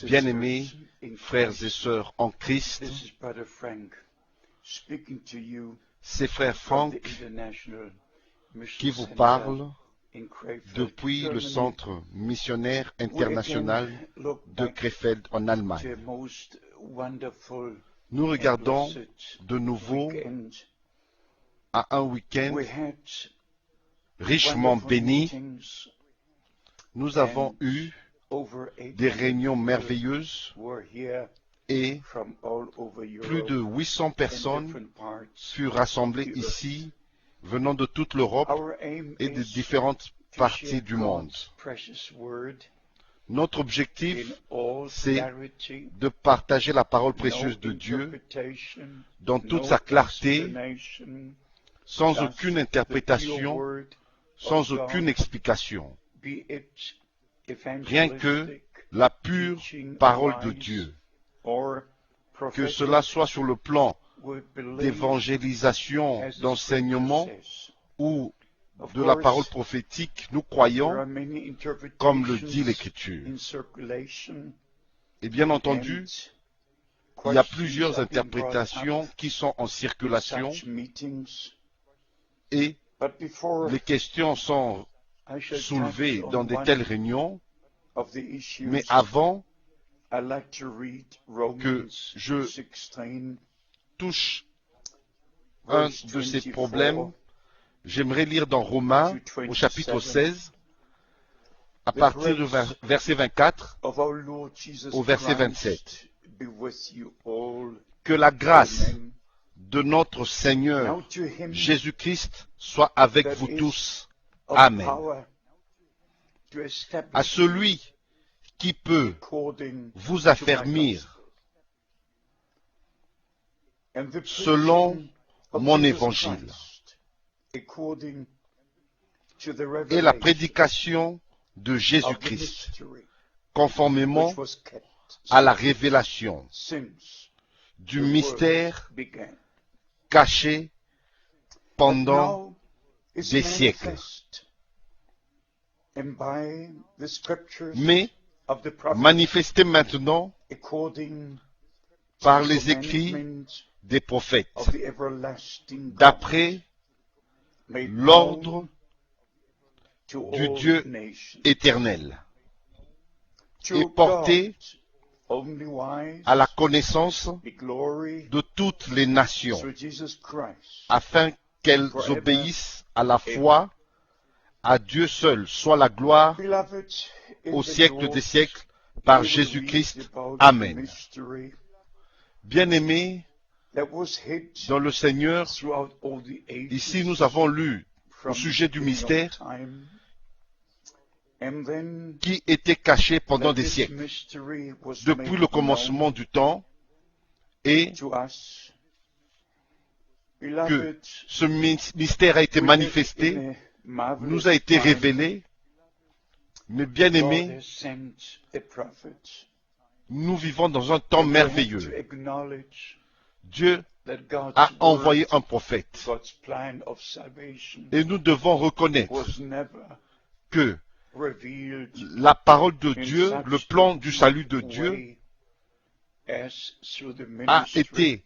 Bien-aimés frères et sœurs en Christ, c'est frère Frank qui vous parle depuis le centre missionnaire international de Krefeld en Allemagne. Nous regardons de nouveau à un week-end richement béni. Nous avons eu des réunions merveilleuses et plus de 800 personnes furent rassemblées ici, venant de toute l'Europe et de différentes parties du monde. Notre objectif, c'est de partager la parole précieuse de Dieu dans toute sa clarté, sans aucune interprétation, sans aucune explication. Rien que la pure parole de Dieu. Que cela soit sur le plan d'évangélisation, d'enseignement ou de la parole prophétique, nous croyons, comme le dit l'Écriture. Et bien entendu, il y a plusieurs interprétations qui sont en circulation et les questions sont soulevées dans de telles réunions, mais avant que je touche un de ces problèmes, j'aimerais lire dans Romains au chapitre 16, à partir du verset 24 au verset 27. Que la grâce de notre Seigneur Jésus-Christ soit avec vous tous. Amen. À celui qui peut vous affermir selon mon évangile et la prédication de Jésus-Christ, conformément à la révélation du mystère caché pendant des siècles, mais manifesté maintenant par les écrits des prophètes, d'après l'ordre du Dieu éternel, et porté à la connaissance de toutes les nations, afin qu'elles obéissent à la foi. À Dieu seul soit la gloire au siècle des siècles par Jésus-Christ. Amen. Bien-aimés dans le Seigneur, ici nous avons lu au sujet du mystère qui était caché pendant des siècles, depuis le commencement du temps, et que ce mystère a été manifesté, nous a été révélé, mais bien aimés, nous vivons dans un temps merveilleux. Dieu a envoyé un prophète et nous devons reconnaître que la parole de Dieu, le plan du salut de Dieu a été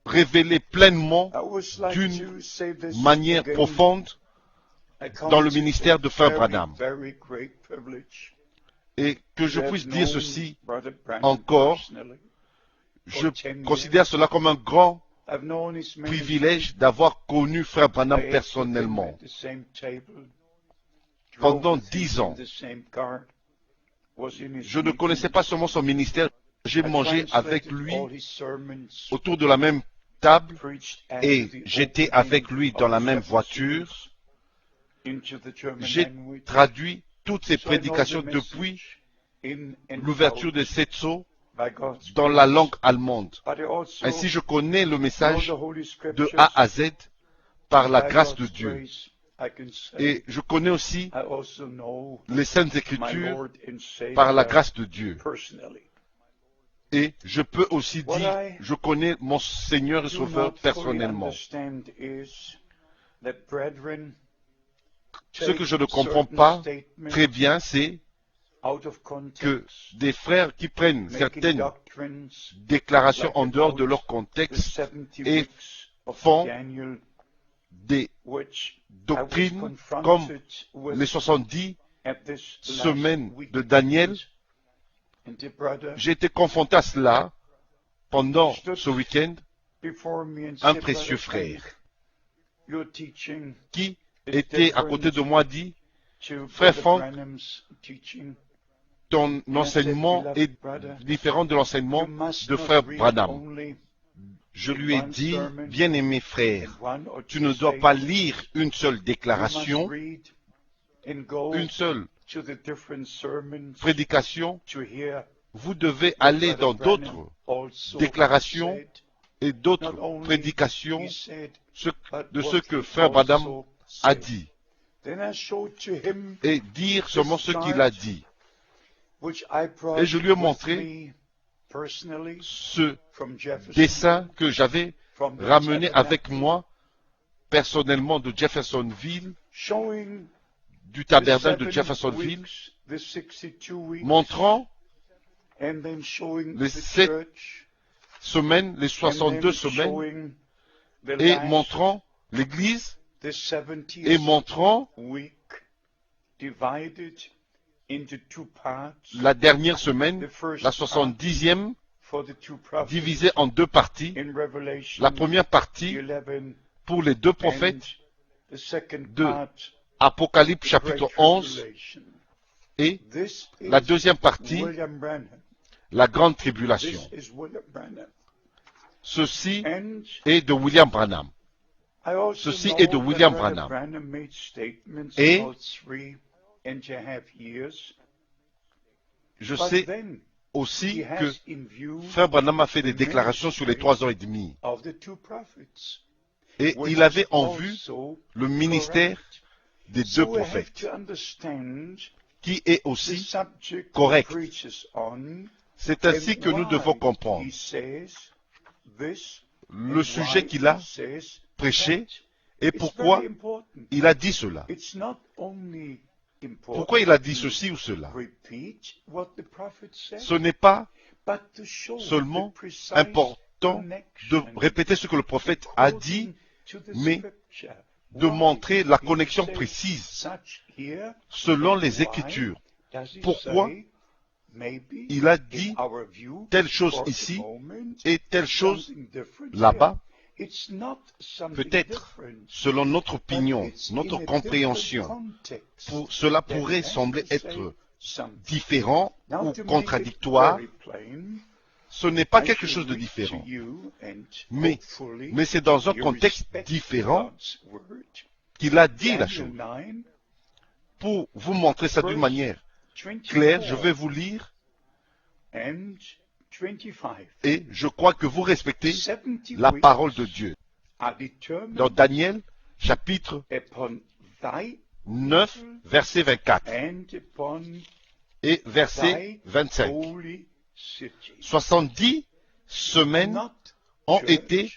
révélé pleinement d'une manière profonde dans le ministère de Frère Branham. Et que je puisse dire ceci encore, je considère cela comme un grand privilège d'avoir connu Frère Branham personnellement. Pendant 10 ans, je ne connaissais pas seulement son ministère, j'ai mangé avec lui autour de la même table et j'étais avec lui dans la même voiture. J'ai traduit toutes ses prédications depuis l'ouverture de Setso dans la langue allemande. Ainsi, je connais le message de A à Z par la grâce de Dieu. Et je connais aussi les Saintes Écritures par la grâce de Dieu. Et je peux aussi dire, je connais mon Seigneur et Sauveur personnellement. Ce que je ne comprends pas très bien, c'est que des frères qui prennent certaines déclarations en dehors de leur contexte et font des doctrines comme les 70 semaines de Daniel. J'ai été confronté à cela pendant ce week-end. Un précieux frère qui était à côté de moi dit, frère Franck, ton enseignement est différent de l'enseignement de frère Branham. Je lui ai dit, bien-aimé frère, tu ne dois pas lire une seule déclaration, une seule prédication. Vous devez aller dans d'autres déclarations et d'autres prédications de ce que frère Branham a dit et dire seulement ce qu'il a dit. Et je lui ai montré ce dessin que j'avais ramené avec moi personnellement de Jeffersonville, du tabernacle de Jeffersonville, montrant les 7 semaines, les 62 semaines, et montrant l'Église, et montrant la dernière semaine, la 70e, divisée en deux parties. La première partie pour les deux prophètes de Apocalypse chapitre 11 et la deuxième partie, la grande tribulation. Ceci est de William Branham. Ceci est de William Branham. Et je sais aussi que frère Branham a fait des déclarations sur les 3 ans et demi. Et il avait en vue le ministère des deux prophètes, qui est aussi correct. C'est ainsi que nous devons comprendre le sujet qu'il a prêché et pourquoi il a dit cela. Pourquoi il a dit ceci ou cela? Ce n'est pas seulement important de répéter ce que le prophète a dit, mais de montrer la connexion précise selon les Écritures. Pourquoi il a dit telle chose ici et telle chose là-bas? Peut-être, selon notre opinion, notre compréhension, cela pourrait sembler être différent ou contradictoire. Ce n'est pas quelque chose de différent, mais c'est dans un contexte différent qu'il a dit la chose. Pour vous montrer ça d'une manière claire, je vais vous lire, et je crois que vous respectez la parole de Dieu. Dans Daniel, chapitre 9, verset 24 et verset 25. 70 semaines ont été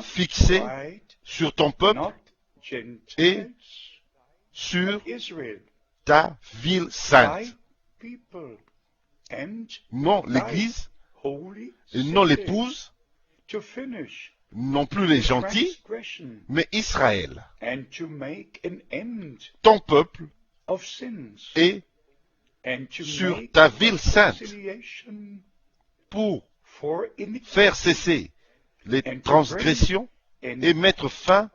fixées sur ton peuple et sur ta ville sainte. Non l'Église, et non l'épouse, non plus les gentils, mais Israël, ton peuple, et sur ta ville sainte, pour faire cesser les transgressions et mettre fin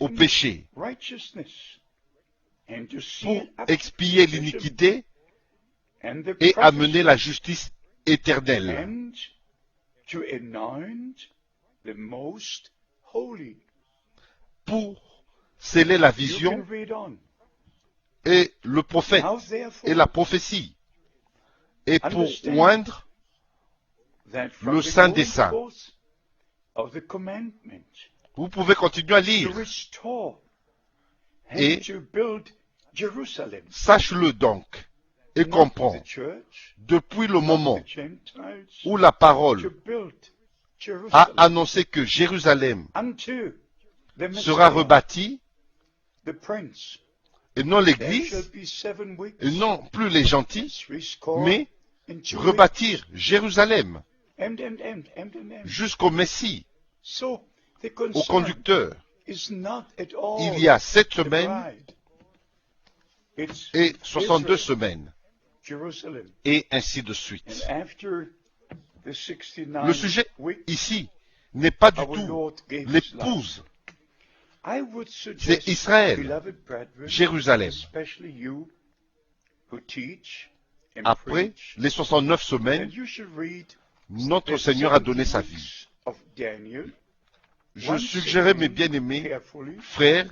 au péché, pour expier l'iniquité et amener la justice éternelle, pour sceller la vision et le prophète et la prophétie, et pour oindre le Saint des Saints. Vous pouvez continuer à lire. Et sache-le donc et comprends, depuis le moment où la parole a annoncé que Jérusalem sera rebâtie, et non l'Église, et non plus les gentils, mais rebâtir Jérusalem jusqu'au Messie, au conducteur. Il y a 7 semaines et 62 semaines, et ainsi de suite. Le sujet ici n'est pas du tout l'épouse, c'est Israël, Jérusalem. Après les 69 semaines, notre Seigneur a donné sa vie. Je suggérais, mes bien-aimés frères,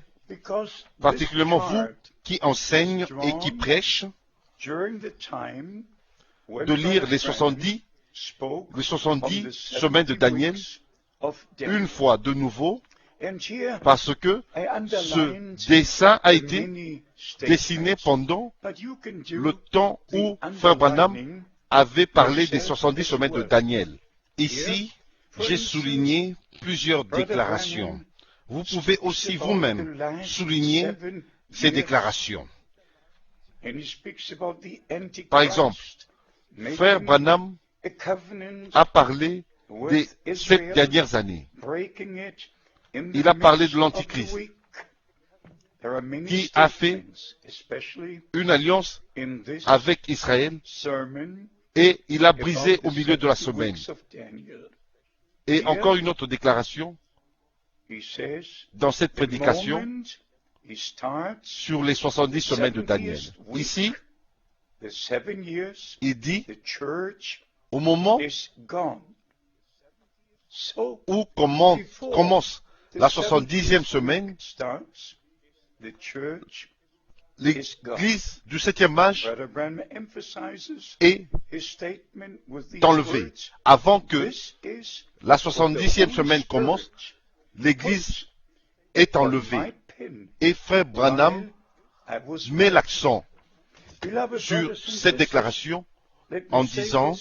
particulièrement vous qui enseignent et qui prêchent, de lire les 70 semaines de Daniel une fois de nouveau, parce que ce dessin a été dessiné pendant le temps où Frère Branham avait parlé des 70 semaines de Daniel. Ici, j'ai souligné plusieurs déclarations. Vous pouvez aussi vous-même souligner ces déclarations. Par exemple, Frère Branham a parlé des 7 dernières années. Il a parlé de l'Antichrist, qui a fait une alliance avec Israël, et il a brisé au milieu de la semaine. Et encore une autre déclaration, dans cette prédication, sur les 70 semaines de Daniel. Ici, il dit, au moment où commence la 70e semaine, l'Église du 7e âge est enlevée. Avant que la 70e semaine commence, l'Église est enlevée. Et Frère Branham met l'accent sur cette déclaration en disant,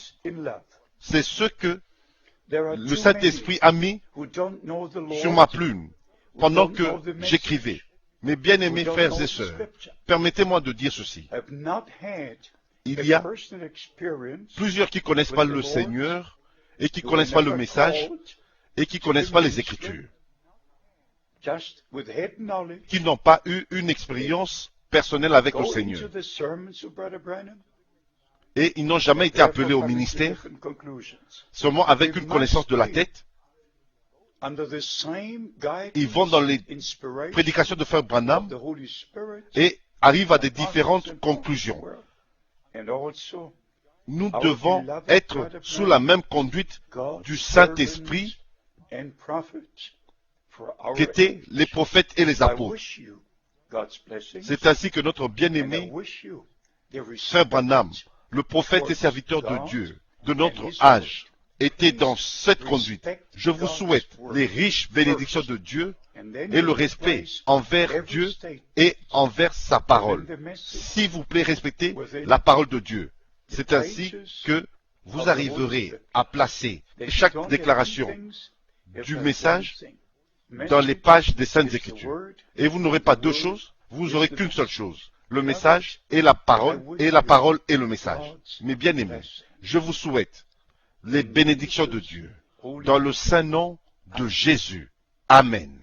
c'est ce que le Saint-Esprit a mis sur ma plume pendant que j'écrivais. Mes bien-aimés frères et sœurs, permettez-moi de dire ceci. Il y a plusieurs qui ne connaissent pas le Seigneur et qui ne connaissent pas le message et qui ne connaissent pas les Écritures, qui n'ont pas eu une expérience personnelle avec le Seigneur. Et ils n'ont jamais été appelés au ministère, seulement avec une connaissance de la tête. Ils vont dans les prédications de Frère Branham et arrivent à des différentes conclusions. Nous devons être sous la même conduite du Saint-Esprit qu'étaient les prophètes et les apôtres. C'est ainsi que notre bien-aimé Frère Branham, le prophète et serviteur de Dieu, de notre âge, était dans cette conduite. Je vous souhaite les riches bénédictions de Dieu et le respect envers Dieu et envers sa parole. S'il vous plaît, respectez la parole de Dieu. C'est ainsi que vous arriverez à placer chaque déclaration du message dans les pages des Saintes Écritures. Et vous n'aurez pas deux choses, vous n'aurez qu'une seule chose. Le message et la parole et le message. Mes bien-aimés, je vous souhaite les bénédictions de Dieu, dans le saint nom de Jésus. Amen.